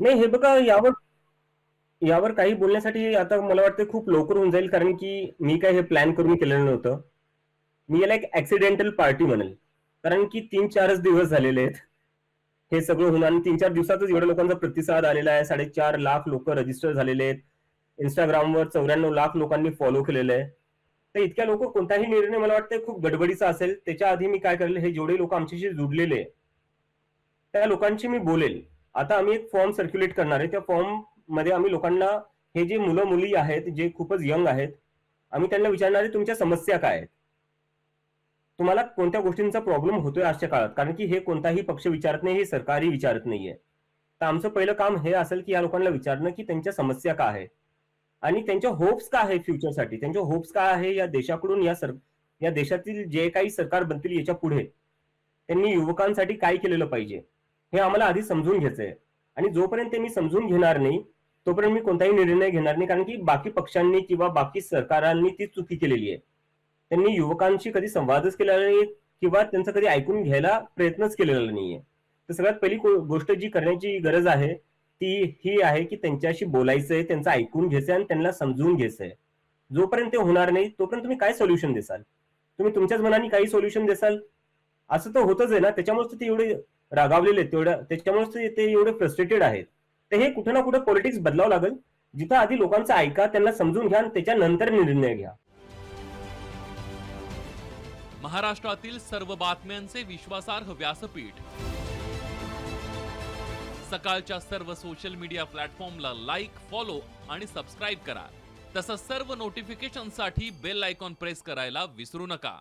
नाही, हे बघा, यावर यावर काही बोलण्यासाठी आता मला वाटतं खूप लवकर होऊन जाईल, कारण की मी काय हे प्लॅन करून केलेलं नव्हतं. मी याला एक ऍक्सिडेंटल पार्टी म्हणेल. कारण की 3-4च दिवस झालेले आहेत हे सगळं होऊन, आणि 3-4 दिवसातच एवढ्या लोकांचा प्रतिसाद आलेला आहे. 4.5 लाख लोक रजिस्टर झालेले आहेत. Instagramवर 94 लाख लोकांनी फॉलो केलेलं आहे. तर इतक्या लोक कोणताही निर्णय मला वाटतं खूप गडबडीचा असेल. त्याच्या आधी मी काय करेल, हे जेवढे लोक आमच्याशी जुडलेले आहे, त्या लोकांशी मी बोलेल. आता आम्ही एक फॉर्म सर्क्युलेट करणार आहे. त्या फॉर्म मध्ये आम्ही लोकांना, हे जे मुलं मुली आहेत जे खूपच यंग आहेत, आम्ही त्यांना विचारणार आहे तुमच्या समस्या काय आहेत, तुम्हाला कोणत्या गोष्टींचा प्रॉब्लेम होतोय आजच्या काळात. कारण की हे कोणताही पक्ष विचारत नाही, हे सरकारही विचारत नाहीये. तर आमचं पहिलं काम हे असेल की या लोकांना विचारणं की त्यांच्या समस्या काय आहे आणि त्यांच्या होप्स काय आहे फ्युचरसाठी, त्यांच्या होप्स काय आहे या देशाकडून, या देशातील जे काही सरकार बनतील याच्या पुढे त्यांनी युवकांसाठी काय केलेलं पाहिजे, हे आम्हाला आधी समजून घ्यायचंय. आणि जोपर्यंत ते मी समजून घेणार नाही, तोपर्यंत मी कोणताही निर्णय घेणार नाही. कारण की बाकी पक्षांनी किंवा बाकी सरकारांनी ती चुकी केलेली आहे. त्यांनी युवकांशी कधी संवादच केलेला नाही किंवा त्यांचं कधी ऐकून घ्यायला प्रयत्नच केलेला नाहीये. तर सगळ्यात पहिली गोष्ट जी करण्याची गरज आहे ती ही आहे की त्यांच्याशी बोलायचंय, त्यांचं ऐकून घ्यायचंय आणि त्यांना समजून घ्यायचंय. जोपर्यंत ते होणार नाही तोपर्यंत तुम्ही काय सोल्युशन देसाल? तुम्ही तुमच्याच मनाने काही सोल्युशन देसाल? असं तर होतच आहे ना. त्याच्यामुळेच ते एवढे रागावलेले आहेत, त्याच्यामुळेच ते एवढे फ्रस्ट्रेटेड आहेत. तर हे कुठे ना कुठे पॉलिटिक्स बदलावं लागेल. जिथं आधी लोकांचं ऐका, त्यांना समजून घ्या आणि त्याच्यानंतर निर्णय घ्या. महाराष्ट्रातील सर्व बातम्यांचे विश्वासार्ह व्यासपीठ, सकाळच्या सर्व सोशल मीडिया प्लॅटफॉर्मला लाईक, फॉलो आणि सबस्क्राईब करा. तसंच सर्व नोटिफिकेशनसाठी बेल आयकॉन प्रेस करायला विसरू नका.